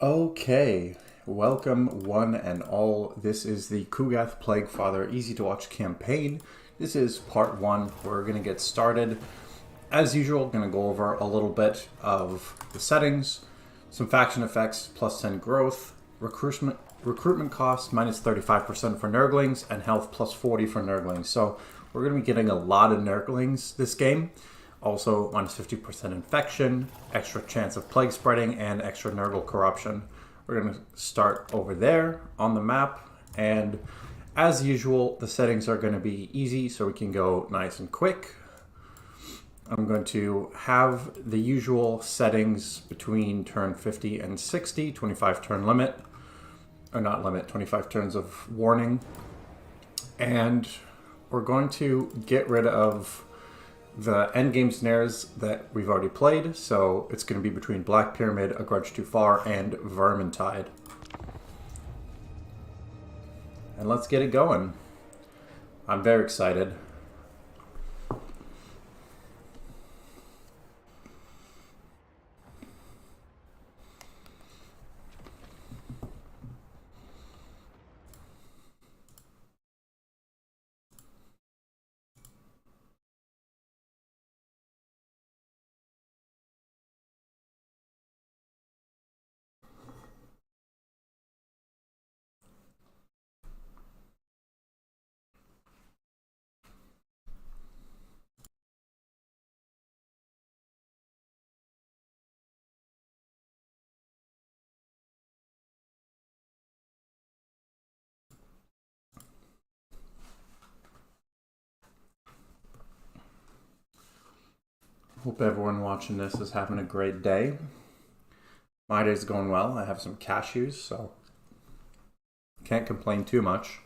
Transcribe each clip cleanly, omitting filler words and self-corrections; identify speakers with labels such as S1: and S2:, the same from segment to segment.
S1: Okay, welcome one and all. This is the Kugath Plaguefather Easy to Watch campaign. This is part one. We're going to get started. As usual, going to go over a little bit of the settings, some faction effects, plus 10 growth, recruitment cost, minus 35% for Nurglings, and health plus 40 for Nurglings. So we're going to be getting a lot of Nurglings this game. Also, minus 50% infection, extra chance of plague spreading, and extra Nurgle corruption. We're going to start over there on the map, and as usual, the settings are going to be easy, so we can go nice and quick. I'm going to have the usual settings between turn 50 and 60, 25 turn limit, or not limit, 25 turns of warning. And we're going to get rid of the endgame snares that we've already played, so it's going to be between Black Pyramid, A Grudge Too Far, and Vermintide. And let's get it going. I'm very excited. Hope everyone watching this is having a great day. My day's going well. I have some cashews, so can't complain too much.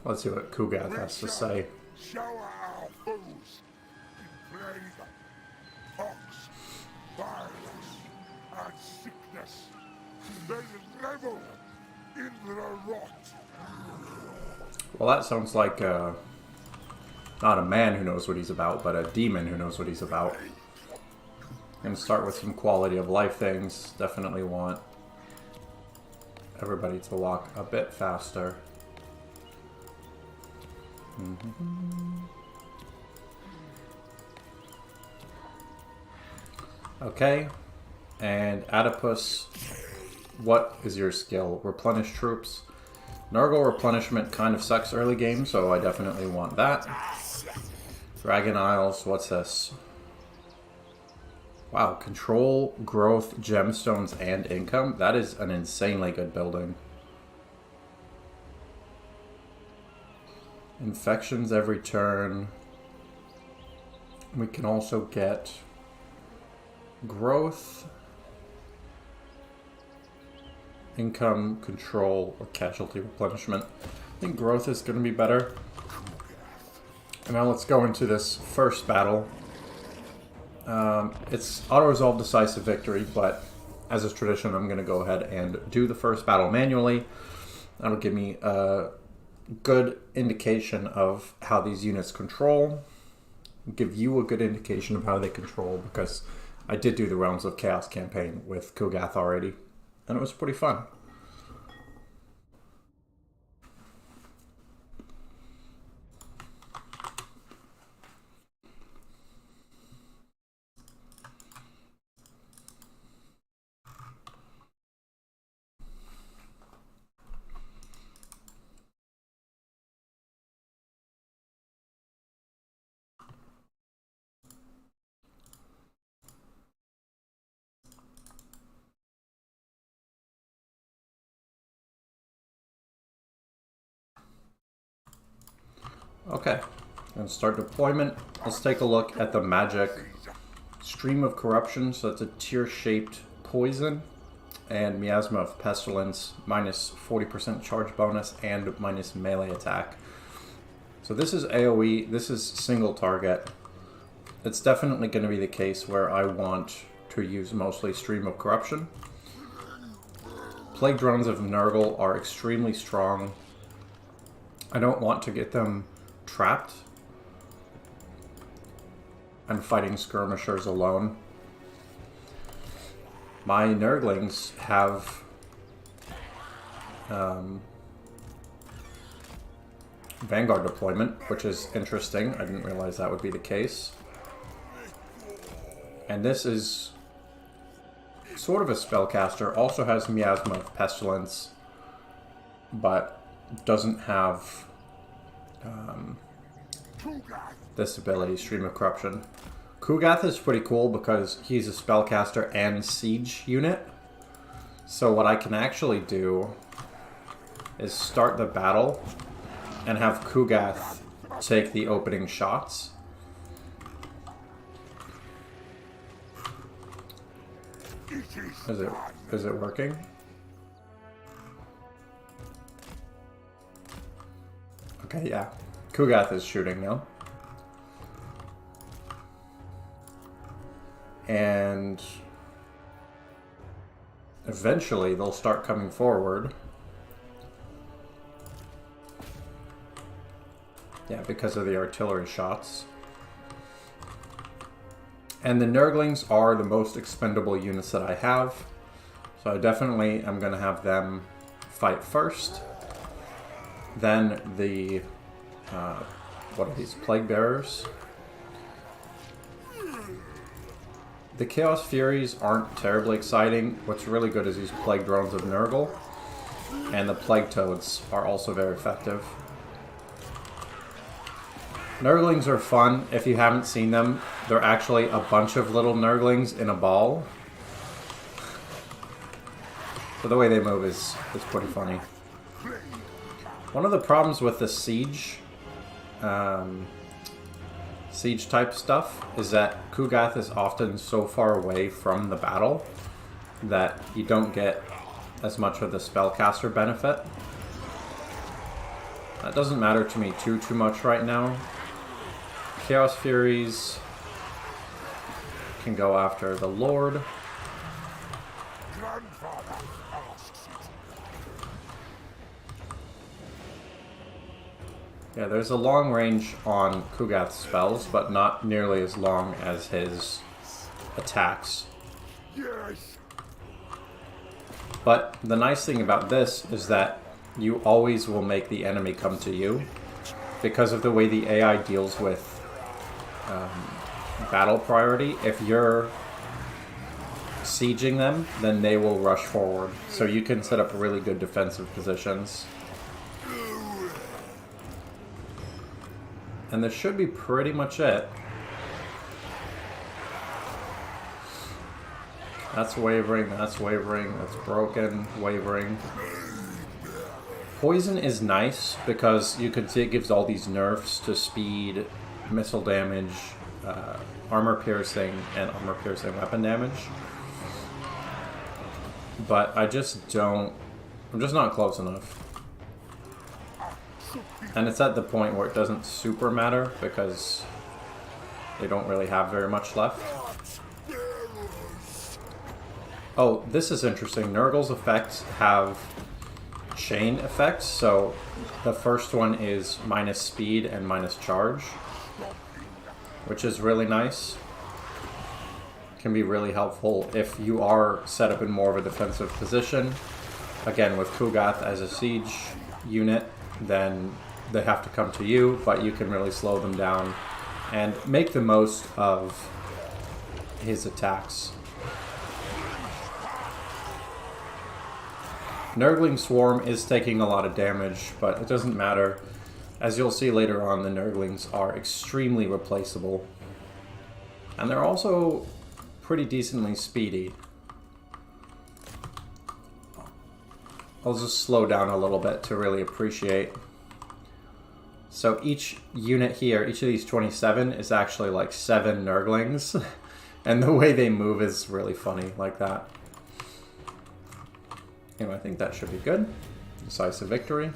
S1: Let's see what Kugath has to say.
S2: Shower our foes in plague, pox, violence, and sickness. They revel in the rot.
S1: Well, that sounds like not a man who knows what he's about, but a demon who knows what he's about. And start with some quality of life things. Definitely want everybody to walk a bit faster. Okay, and Adipus, what is your skill? Replenish troops. Nurgle replenishment kind of sucks early game, so I definitely want that. Dragon Isles, what's this? Wow, control, growth, gemstones, and income. That is an insanely good building. Infections every turn. We can also get growth, income, control, or casualty replenishment. I think growth is going to be better. And now let's go into this first battle. It's auto-resolve decisive victory, but as is tradition, I'm going to go ahead and do the first battle manually. That'll give me a good indication of how these units control, give you a good indication of how they control, because I did do the Realms of Chaos campaign with Kugath already, and it was pretty fun. Okay, and start deployment. Let's take a look at the magic Stream of Corruption. So it's a tear-shaped poison. and Miasma of Pestilence, minus 40% charge bonus, and minus melee attack. So this is AoE, this is single target. It's definitely going to be the case where I want to use mostly Stream of Corruption. Plague Drones of Nurgle are extremely strong. I don't want to get them trapped and fighting skirmishers alone. My Nurglings have Vanguard deployment, which is interesting. I didn't realize that would be the case. And this is sort of a spellcaster, also has Miasma of Pestilence, but doesn't have this ability, Stream of Corruption. Kugath is pretty cool because he's a spellcaster and siege unit. So what I can actually do is start the battle and have Kugath take the opening shots. Is it working? Okay, yeah. Kugath is shooting now. And eventually they'll start coming forward. Yeah, because of the artillery shots. And the Nurglings are the most expendable units that I have. So I definitely am going to have them fight first. Then the, what are these, Plague Bearers? The Chaos Furies aren't terribly exciting. What's really good is these Plague Drones of Nurgle. And the Plague Toads are also very effective. Nurglings are fun. If you haven't seen them, they're actually a bunch of little Nurglings in a ball. So the way they move is pretty funny. One of the problems with the siege type stuff is that Kugath is often so far away from the battle that you don't get as much of the spellcaster benefit. That doesn't matter to me too much right now. Chaos Furies can go after the Lord. Yeah, there's a long range on Kugath's spells, but not nearly as long as his attacks.
S2: Yes.
S1: But the nice thing about this is that you always will make the enemy come to you because of the way the AI deals with battle priority. If you're sieging them, then they will rush forward. So you can set up really good defensive positions. And this should be pretty much it. That's wavering, that's broken, wavering. Poison is nice because you can see it gives all these nerfs to speed, missile damage, armor piercing, and armor piercing weapon damage. But I'm just not close enough. And it's at the point where it doesn't super matter because they don't really have very much left. Oh, this is interesting. Nurgle's effects have chain effects. So the first one is minus speed and minus charge, which is really nice. Can be really helpful if you are set up in more of a defensive position. Again, with Kugath as a siege unit, then they have to come to you, but you can really slow them down and make the most of his attacks. Nurgling Swarm is taking a lot of damage, but it doesn't matter. As you'll see later on, the Nurglings are extremely replaceable. And they're also pretty decently speedy. I'll just slow down a little bit to really appreciate. So each unit here, each of these 27 is actually like 7 Nurglings. And the way they move is really funny like that. Anyway, I think that should be good. Decisive victory.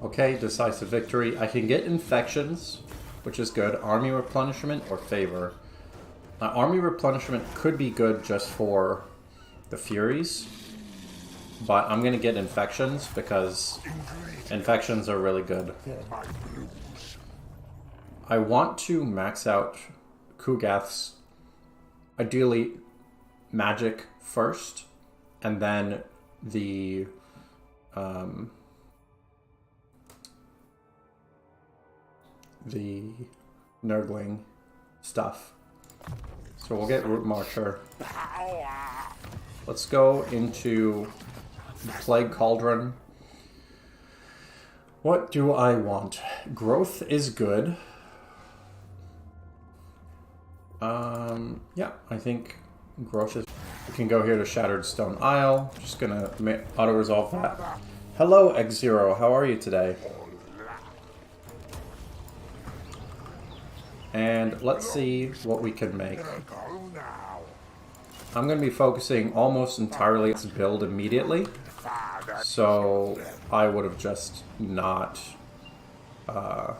S1: Okay, decisive victory. I can get infections, which is good. Army replenishment or favor. Army replenishment could be good just for the Furies, but I'm going to get infections because infections are really good. I want to max out Kugath's, ideally, magic first, and then the Nurgling stuff. So we'll get Root Marcher. Let's go into the Plague Cauldron. What do I want? Growth is good. Yeah, I think growth is... We can go here to Shattered Stone Isle. Just gonna auto-resolve that. Hello, X0. How are you today? And let's see what we can make. I'm going to be focusing almost entirely on this build immediately. So I would have just not... I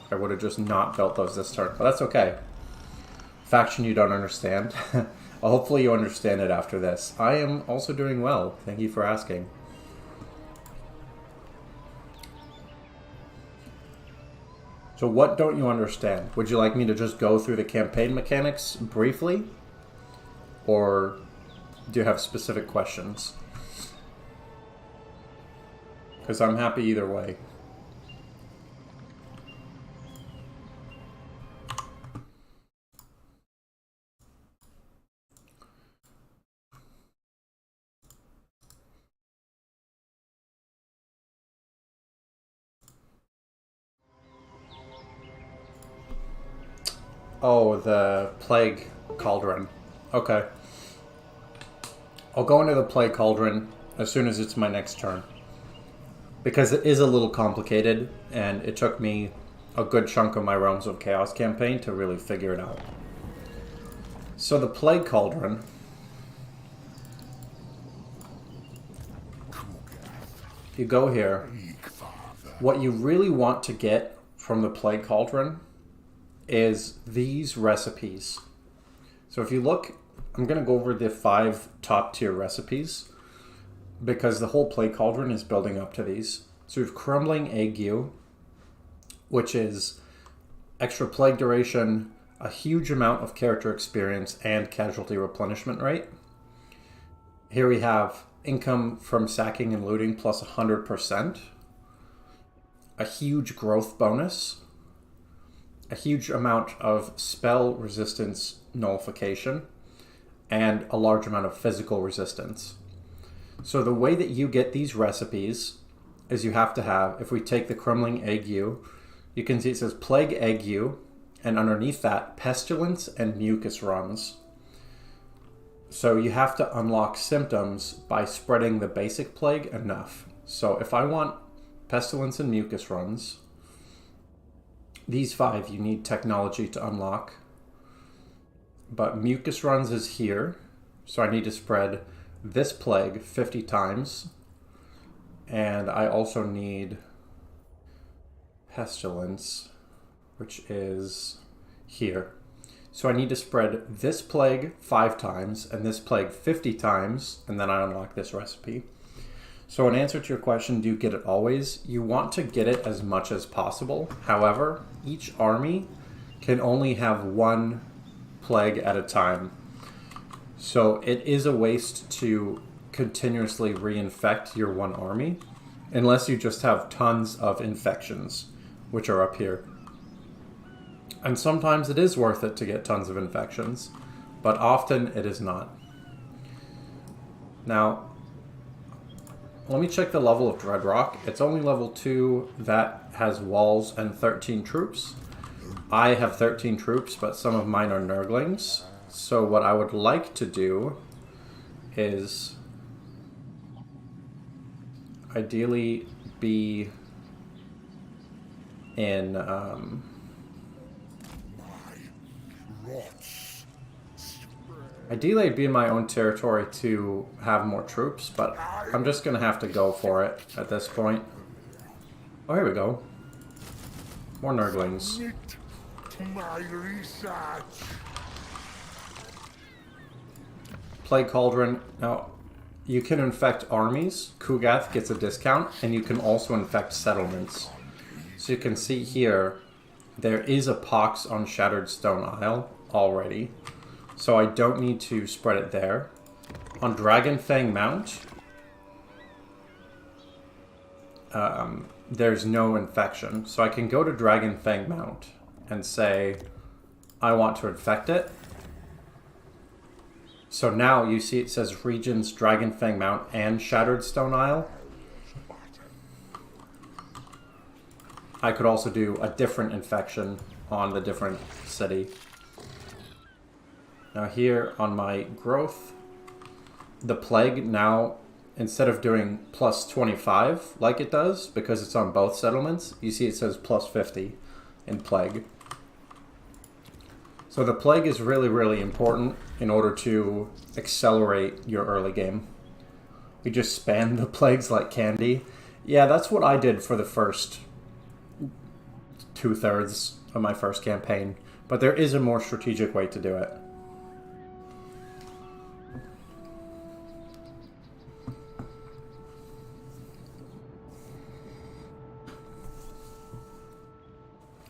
S1: would have just not built those this turn. But that's okay. Faction you don't understand. Hopefully you understand it after this. I am also doing well. Thank you for asking. So what don't you understand? Would you like me to just go through the campaign mechanics briefly? Or do you have specific questions? Because I'm happy either way. Oh, the Plague Cauldron. Okay. I'll go into the Plague Cauldron as soon as it's my next turn. Because it is a little complicated, and it took me a good chunk of my Realms of Chaos campaign to really figure it out. So the Plague Cauldron... If you go here, what you really want to get from the Plague Cauldron is these recipes. So if you look, I'm going to go over the 5 top tier recipes because the whole Plague Cauldron is building up to these. So we have Crumbling Ague, which is extra plague duration, a huge amount of character experience, and casualty replenishment rate. Here we have income from sacking and looting plus 100%, a huge growth bonus, a huge amount of spell resistance nullification, and a large amount of physical resistance. So the way that you get these recipes is you have to have, if we take the Crumbling Ague, you can see it says Plague Ague, and underneath that, Pestilence and Mucus runs. So you have to unlock symptoms by spreading the basic plague enough. So if I want Pestilence and Mucus runs, these 5 you need technology to unlock. But Mucus runs is here, so I need to spread this plague 50 times. And I also need Pestilence, which is here. So I need to spread this plague 5 times and this plague 50 times, and then I unlock this recipe. So in answer to your question, do you get it always? You want to get it as much as possible. However, each army can only have one plague at a time. So it is a waste to continuously reinfect your one army, unless you just have tons of infections, which are up here. And sometimes it is worth it to get tons of infections, but often it is not. Now, let me check the level of Dreadrock. It's only level 2. That has walls and 13 troops. I have 13 troops, but some of mine are Nurglings. So what I would like to do is ideally be in ideally I'd be in my own territory to have more troops, but I'm just gonna have to go for it at this point. Oh, here we go. More Nurglings.
S2: My research.
S1: Plague Cauldron. Now, you can infect armies. Kugath gets a discount, and you can also infect settlements. So you can see here, there is a pox on Shattered Stone Isle already. So I don't need to spread it there. On Dragonfang Mount, there's no infection. So I can go to Dragonfang Mount and say, I want to infect it. So now you see it says Regions, Dragonfang Mount, and Shattered Stone Isle. I could also do a different infection on the different city. Now here on my growth, the plague now, instead of doing plus 25 like it does, because it's on both settlements, you see it says plus 50 in plague. So the plague is really, really important in order to accelerate your early game. We just spam the plagues like candy. Yeah, that's what I did for the first 2/3 of my first campaign. But there is a more strategic way to do it.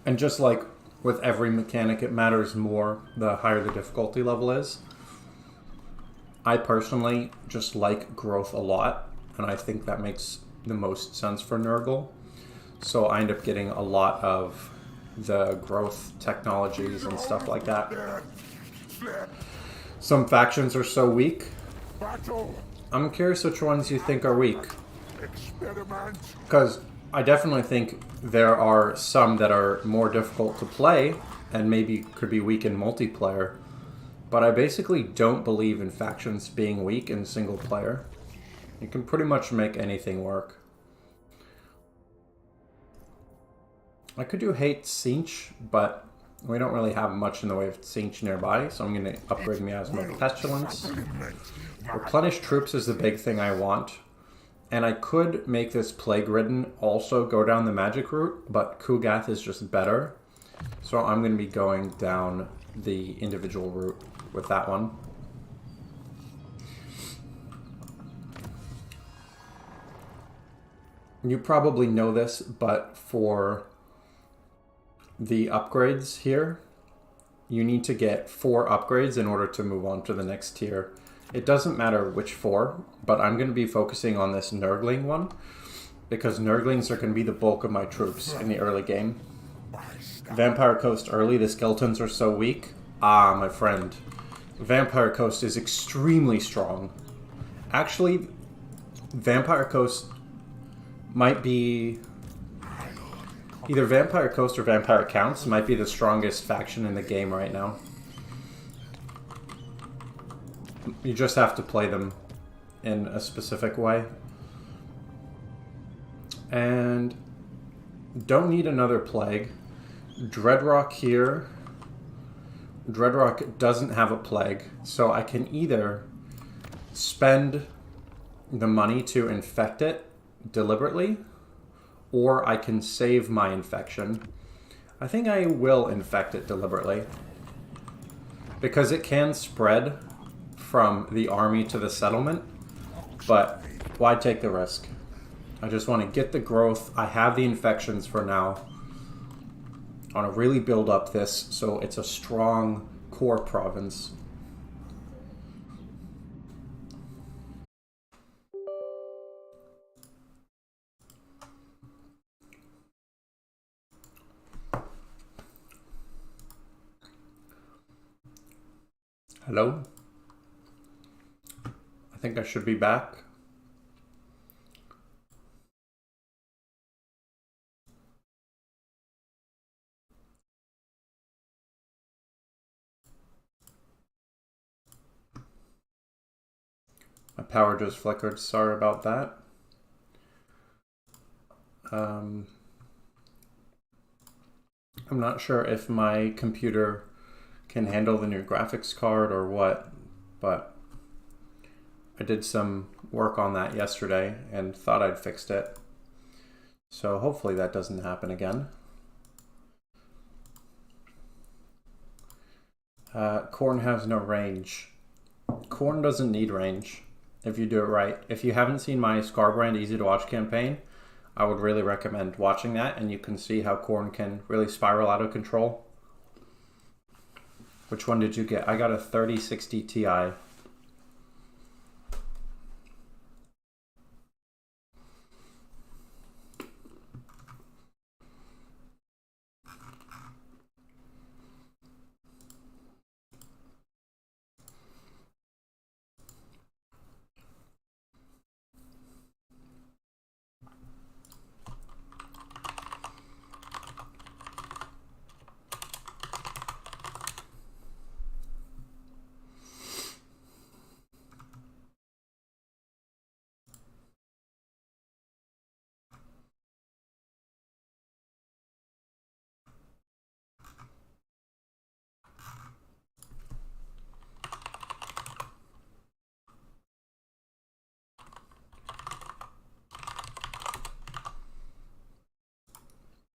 S1: And just like with every mechanic, it matters more the higher the difficulty level is. I personally just like growth a lot, and I think that makes the most sense for Nurgle. So I end up getting a lot of the growth technologies and stuff like that. Some factions are so weak. I'm curious which ones you think are weak. Because I definitely think there are some that are more difficult to play and maybe could be weak in multiplayer. But I basically don't believe in factions being weak in single player. You can pretty much make anything work. I could do Hate Sinch, but we don't really have much in the way of Sinch nearby, so I'm going to upgrade Miasma Pestilence. Replenish troops is the big thing I want. And I could make this Plague-Ridden also go down the magic route, but Kugath is just better. So I'm going to be going down the individual route with that one. You probably know this, but for the upgrades here, you need to get 4 upgrades in order to move on to the next tier. It doesn't matter which 4, but I'm going to be focusing on this Nurgling one, because Nurglings are going to be the bulk of my troops in the early game. Vampire Coast early, the skeletons are so weak. Ah, my friend. Vampire Coast is extremely strong. Actually, Vampire Coast might be... Either Vampire Coast or Vampire Counts might be the strongest faction in the game right now. You just have to play them in a specific way. And don't need another plague. Dreadrock here. Dreadrock doesn't have a plague, so I can either spend the money to infect it deliberately, or I can save my infection. I think I will infect it deliberately, because it can spread from the army to the settlement, but why take the risk? I just want to get the growth. I have the infections for now. I want to really build up this so it's a strong core province. Hello? I think I should be back. My power just flickered. Sorry about that. I'm not sure if my computer can handle the new graphics card or what, but I did some work on that yesterday and thought I'd fixed it. So hopefully that doesn't happen again. Corn has no range. Corn doesn't need range if you do it right. If you haven't seen my Scarbrand Easy to Watch campaign, I would really recommend watching that, and you can see how Corn can really spiral out of control. Which one did you get? I got a 3060 Ti.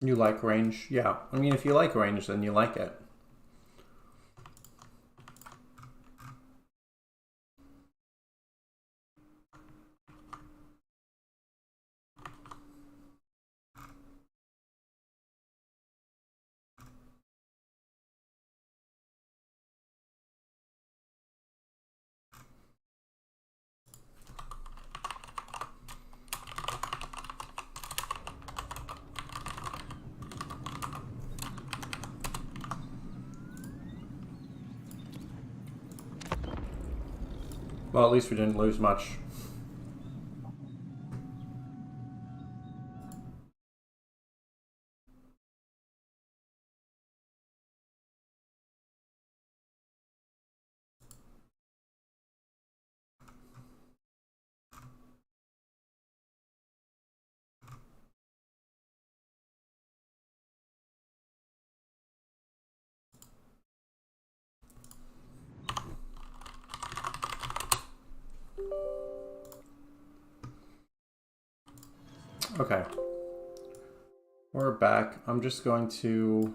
S1: You like range? Yeah. I mean, if you like range, then you like it. Well, at least we didn't lose much. Okay. We're back. I'm just going to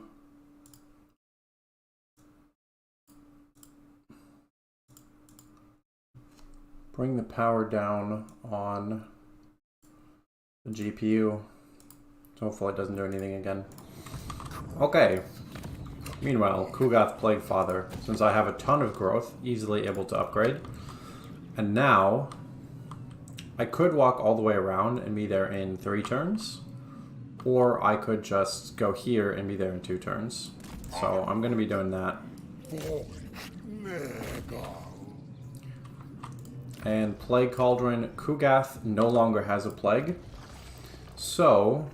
S1: bring the power down on the GPU. So hopefully it doesn't do anything again. Okay. Meanwhile, Kugath Plaguefather, since I have a ton of growth, easily able to upgrade. And now, I could walk all the way around and be there in 3 turns. Or I could just go here and be there in 2 turns. So I'm going to be doing that. And Plague Cauldron, Kugath no longer has a plague. So,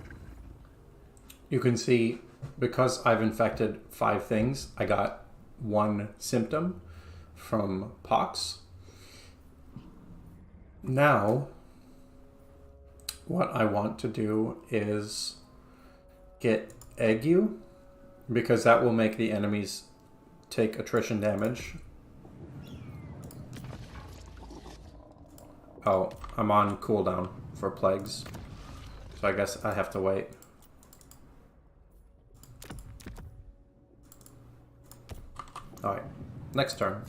S1: you can see, because I've infected 5 things, I got 1 symptom from pox. Now, what I want to do is get ague, because that will make the enemies take attrition damage. Oh, I'm on cooldown for plagues, so I guess I have to wait. Alright, next turn.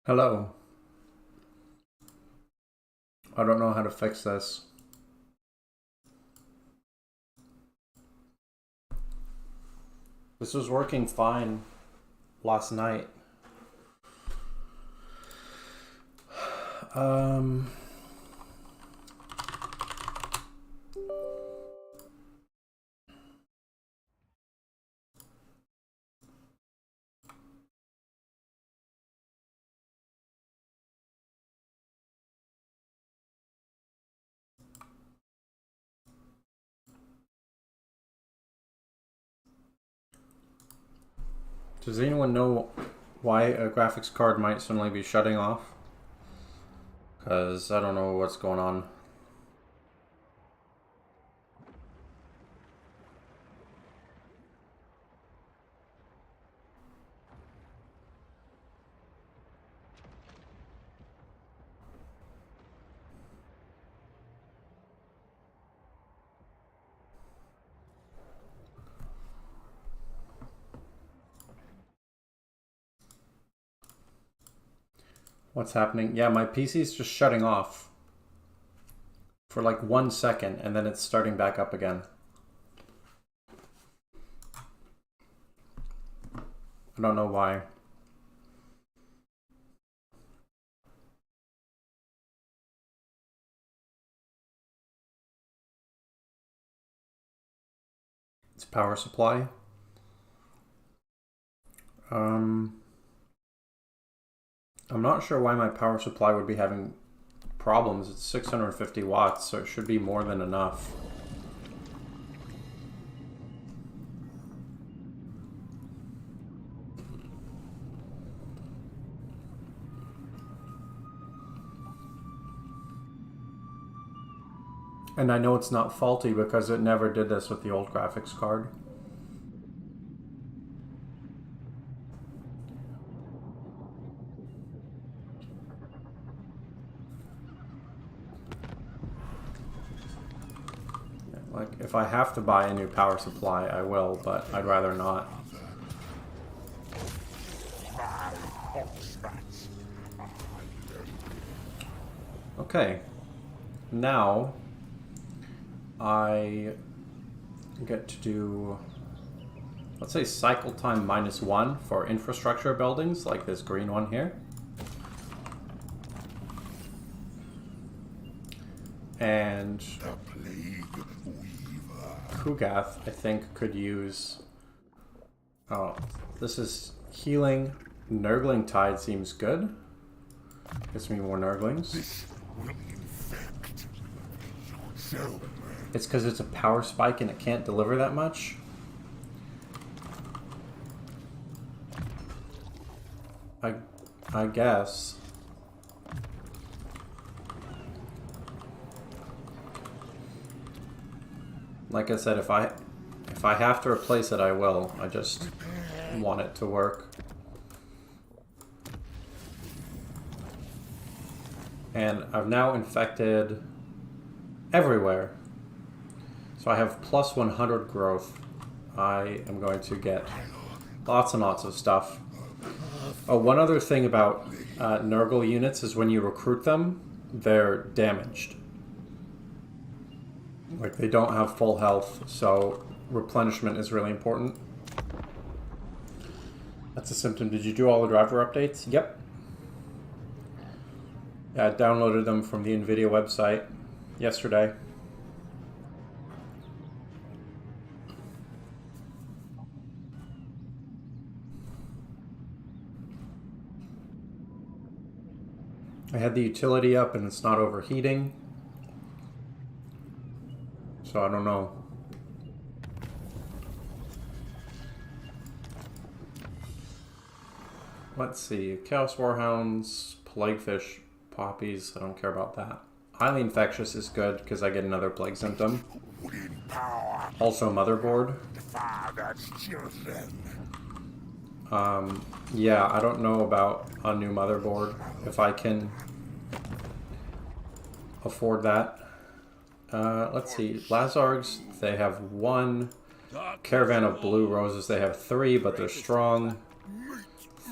S1: Hello. I don't know how to fix this. This was working fine last night. Does anyone know why a graphics card might suddenly be shutting off? Because I don't know what's going on. What's happening? Yeah, my PC's just shutting off for like 1 second and then it's starting back up again. I don't know why. It's power supply. I'm not sure why my power supply would be having problems. It's 650 watts, so it should be more than enough. And I know it's not faulty because it never did this with the old graphics card. Like, if I have to buy a new power supply, I will, but I'd rather not. Okay. Now, I get to do, let's say, cycle time -1 for infrastructure buildings, like this green one here. And Kugath, I think, could use... Oh, this is healing. Nurgling Tide seems good. Gets me more Nurglings.
S2: This will infect. So
S1: It's because it's a power spike and it can't deliver that much. I guess. Like I said, if I have to replace it, I will. I just want it to work. And I've now infected everywhere. So I have plus 100 growth. I am going to get lots and lots of stuff. Oh, one other thing about Nurgle units is when you recruit them, they're damaged. Like, they don't have full health, so replenishment is really important. That's a symptom. Did you do all the driver updates? Yep. Yeah, I downloaded them from the NVIDIA website yesterday. I had the utility up and it's not overheating. So I don't know. Let's see. Chaos Warhounds, Plaguefish, Poppies. I don't care about that. Highly Infectious is good because I get another plague symptom. Also Motherboard. Yeah, I don't know about a new motherboard. If I can afford that. Let's see. Lazargs, they have 1. Caravan of Blue Roses, they have 3, but they're strong.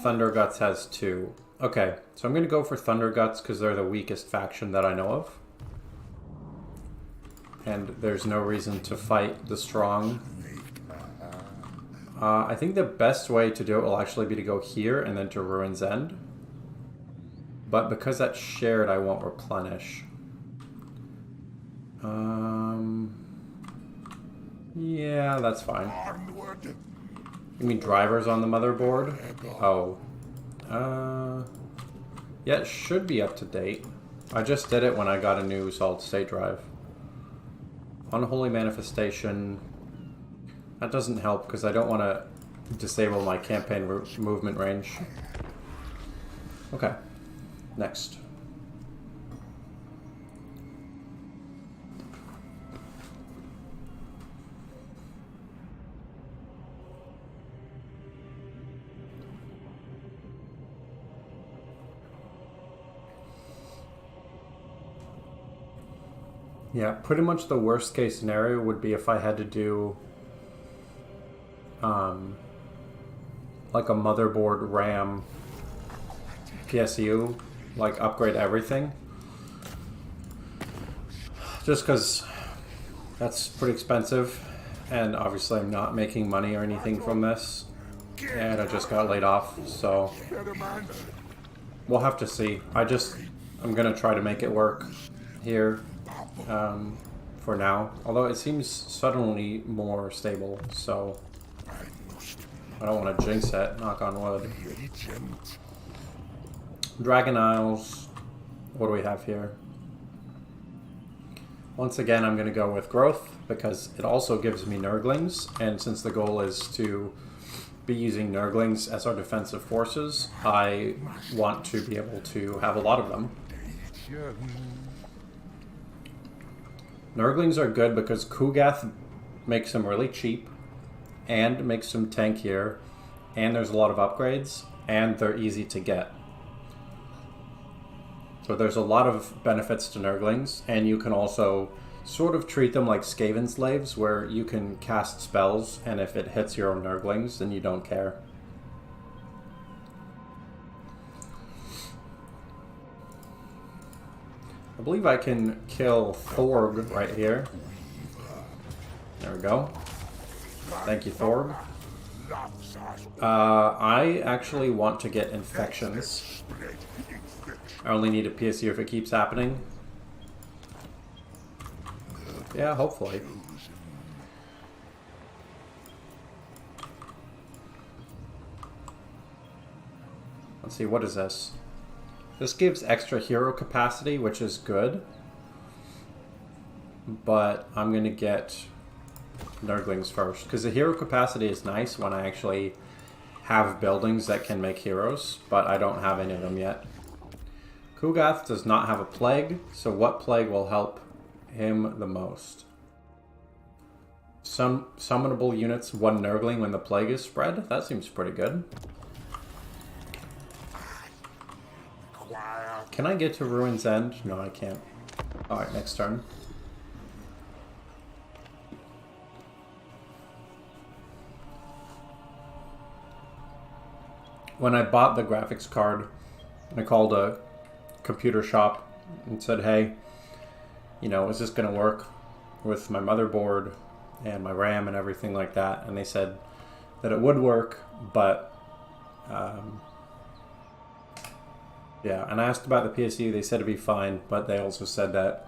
S1: Thunder Guts has 2. Okay, so I'm going to go for Thunder Guts because they're the weakest faction that I know of. And there's no reason to fight the strong. I think the best way to do it will actually be to go here and then to Ruin's End. But because that's shared, I won't replenish. Yeah, that's fine. You mean drivers on the motherboard? Oh. Yeah, it should be up to date. I just did it when I got a new solid state drive. Unholy Manifestation. That doesn't help because I don't want to disable my campaign movement range. Okay. Next. Yeah, pretty much the worst case scenario would be if I had to do like a motherboard RAM PSU, like upgrade everything. Just because that's pretty expensive, and obviously I'm not making money or anything from this, and I just got laid off, so we'll have to see. I'm gonna try to make it work here for now, although it seems suddenly more stable, so I don't want to jinx it, knock on wood. Dragon Isles, what do we have here? Once again, I'm going to go with growth because it also gives me Nurglings, and since the goal is to be using Nurglings as our defensive forces, I want to be able to have a lot of them. Nurglings are good because Kugath makes them really cheap and makes them tankier, and there's a lot of upgrades, and they're easy to get. So there's a lot of benefits to Nurglings, and you can also sort of treat them like Skaven slaves, where you can cast spells, and if it hits your own Nurglings, then you don't care. I believe I can kill Thorg right here. There we go. Thank you, Thorg. I actually want to get infections. I only need a PSU if it keeps happening. Yeah, hopefully. Let's see, what is this? This gives extra hero capacity, which is good. But I'm going to get Nurglings first, because the hero capacity is nice when I actually have buildings that can make heroes, but I don't have any of them yet. Kugath does not have a plague, so what plague will help him the most? Some summonable units, 1 Nurgling when the plague is spread? That seems pretty good. Can I get to Ruin's End? No, I can't. Alright, next turn. When I bought the graphics card, I called a computer shop and said, hey, you know, is this going to work with my motherboard and my RAM and everything like that? And they said that it would work, but yeah, and I asked about the PSU, they said it'd be fine, but they also said that,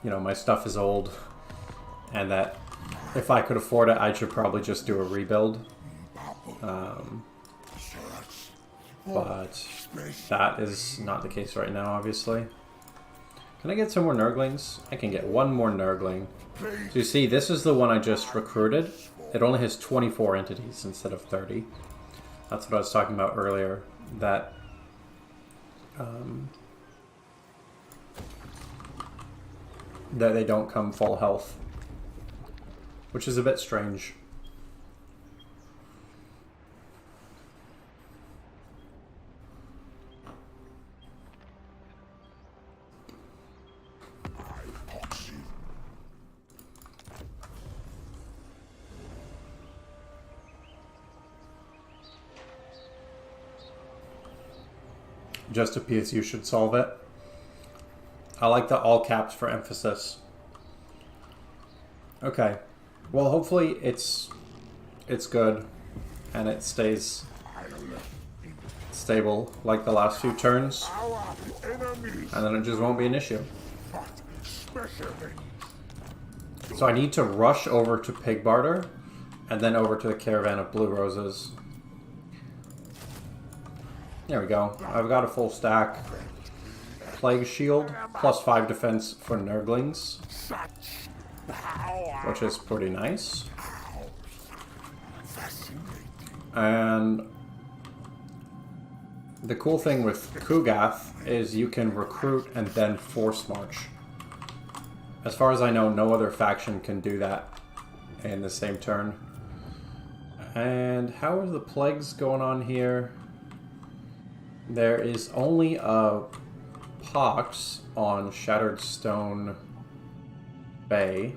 S1: you know, my stuff is old, and that if I could afford it, I should probably just do a rebuild. But that is not the case right now, obviously. Can I get some more Nurglings? I can get 1 more Nurgling. So you see, this is the one I just recruited. It only has 24 entities instead of 30. That's what I was talking about earlier, that that they don't come full health, which is a bit strange. just a PSU should solve it. I like the all caps for emphasis. Okay. Well, hopefully it's good and it stays stable like the last few turns, and then it just won't be an issue. So I need to rush over to Pig Barter and then over to the Caravan of Blue Roses. There we go. I've got a full stack. Plague Shield, plus 5 defense for Nurglings, which is pretty nice. And the cool thing with Kugath is you can recruit and then force march. As far as I know, no other faction can do that in the same turn. And how are the plagues going on here? There is only a pox on Shattered Stone Bay.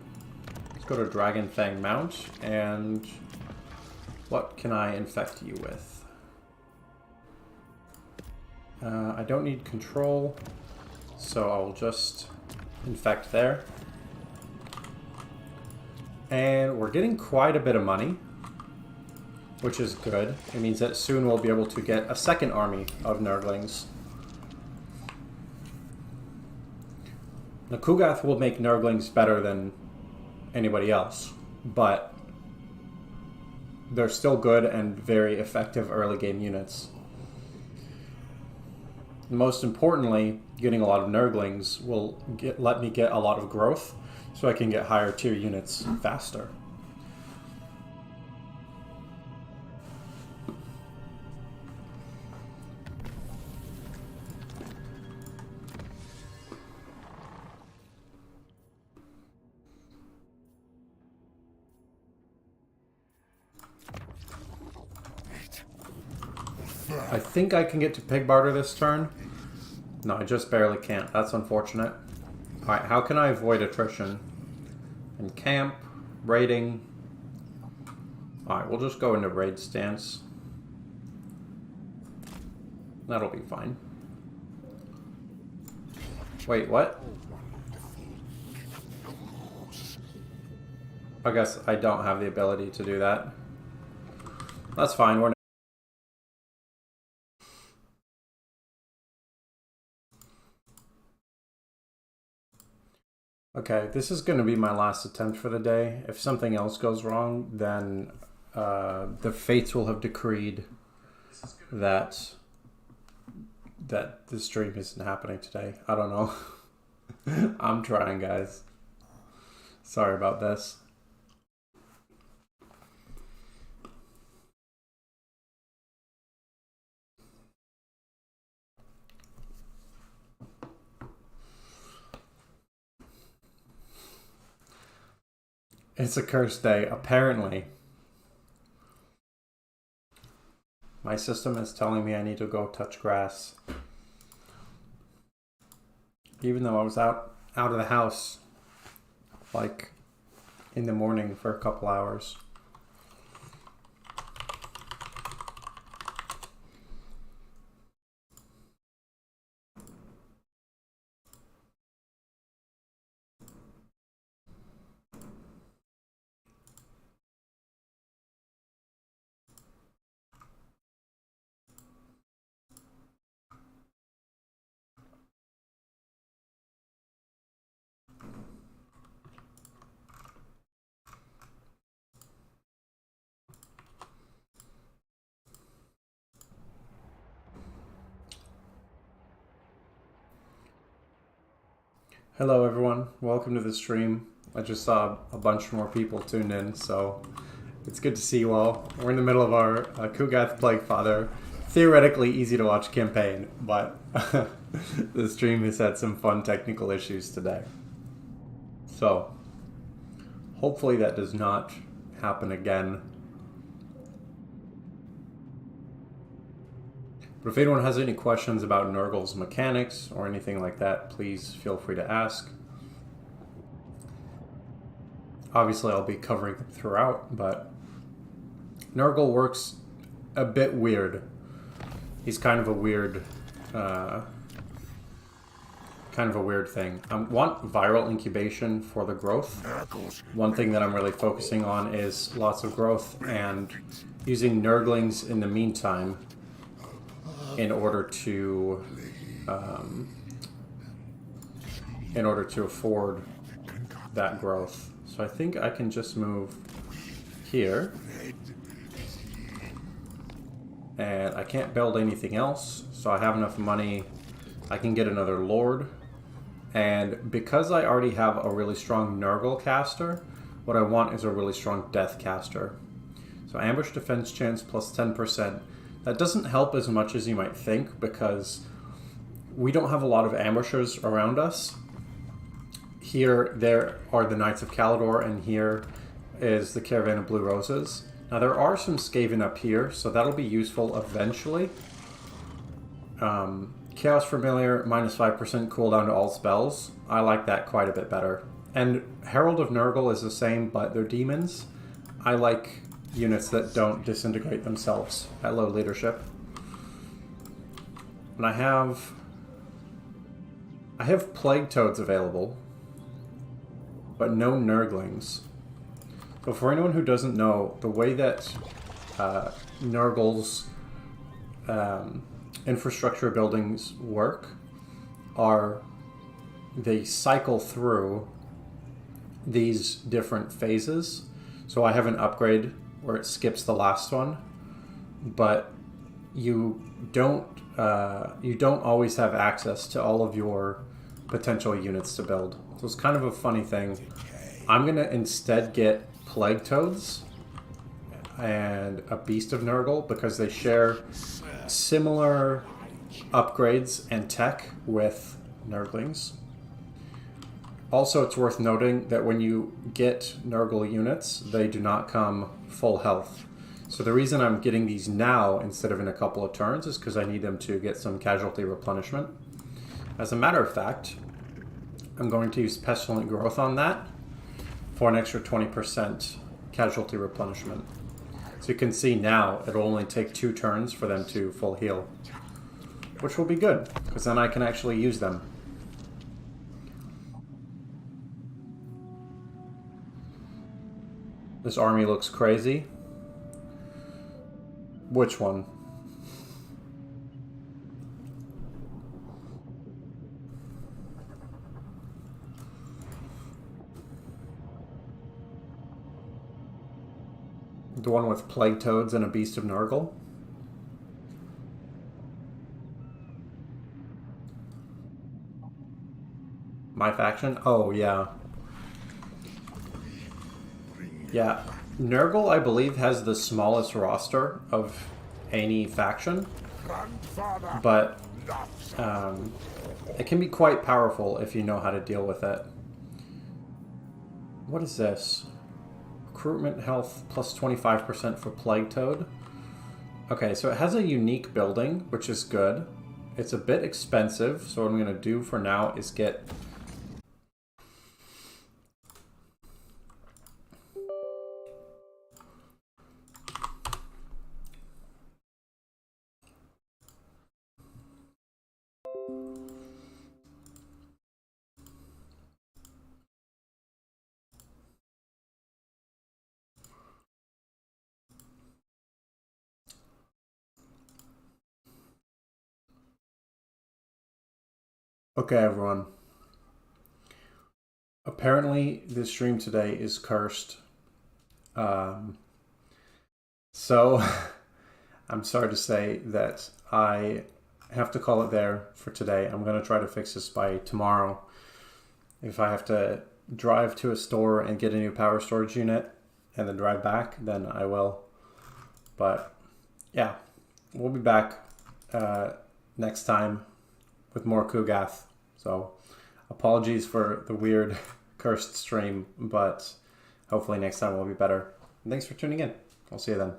S1: Let's go to Dragon Fang Mount, and what can I infect you with? I don't need control, so I'll just infect there. And we're getting quite a bit of money, which is good. It means that soon we'll be able to get a second army of Nurglings. The Kugath will make Nurglings better than anybody else, but they're still good and very effective early game units. Most importantly, getting a lot of Nurglings will let me get a lot of growth, so I can get higher tier units faster. I think I can get to Pig Barter this turn. No, I just barely can't. That's unfortunate. Alright, how can I avoid attrition? And camp, raiding. Alright, we'll just go into raid stance. That'll be fine. Wait, what? I guess I don't have the ability to do that. That's fine. We're Okay, this is going to be my last attempt for the day. If something else goes wrong, then the fates will have decreed that the stream isn't happening today. I don't know. I'm trying, guys. Sorry about this. It's a cursed day, apparently. My system is telling me I need to go touch grass. Even though I was out of the house, like, in the morning for a couple hours. Hello everyone, welcome to the stream. I just saw a bunch more people tuned in, so it's good to see you all. We're in the middle of our Kugath Plaguefather, theoretically easy to watch campaign, but the stream has had some fun technical issues today. So, hopefully that does not happen again. But if anyone has any questions about Nurgle's mechanics or anything like that, please feel free to ask. Obviously, I'll be covering them throughout, but Nurgle works a bit weird. He's kind of a weird kind of a weird thing. I want viral incubation for the growth. One thing that I'm really focusing on is lots of growth and using Nurglings in the meantime in order to afford that growth. So I think I can just move here. And I can't build anything else, so I have enough money. I can get another Lord. And because I already have a really strong Nurgle caster, what I want is a really strong Death caster. So ambush defense chance plus 10%. That doesn't help as much as you might think because we don't have a lot of ambushers around us. Here, there are the Knights of Caledor, and here is the Caravan of Blue Roses. Now there are some Skaven up here, so that'll be useful eventually. Chaos Familiar, minus 5% cooldown to all spells. I like that quite a bit better. And Herald of Nurgle is the same, but they're demons. I like units that don't disintegrate themselves at low leadership. And I have Plague Toads available, but no Nurglings. So for anyone who doesn't know, the way that Nurgle's infrastructure buildings work are they cycle through these different phases. So I have an upgrade where it skips the last one, but you don't always have access to all of your potential units to build. So it's kind of a funny thing. I'm gonna instead get Plague Toads and a Beast of Nurgle because they share similar upgrades and tech with Nurglings. Also, it's worth noting that when you get Nurgle units, they do not come full health. So the reason I'm getting these now instead of in a couple of turns is because I need them to get some casualty replenishment. As a matter of fact, I'm going to use Pestilent Growth on that for an extra 20% casualty replenishment. So you can see now it'll only take 2 turns for them to full heal, which will be good because then I can actually use them. This army looks crazy. Which one? The one with Plague Toads and a Beast of Nurgle? My faction? Oh, yeah. Yeah. Nurgle, I believe, has the smallest roster of any faction. But it can be quite powerful if you know how to deal with it. What is this? Recruitment health plus 25% for Plague Toad. Okay, so it has a unique building, which is good. It's a bit expensive, so what I'm going to do for now is get... Okay, everyone. Apparently, this stream today is cursed. So, I'm sorry to say that I have to call it there for today. I'm going to try to fix this by tomorrow. If I have to drive to a store and get a new power storage unit and then drive back, then I will. But, yeah, we'll be back next time with more Kugath. So, apologies for the weird cursed stream, but hopefully next time will be better. And thanks for tuning in. I'll see you then.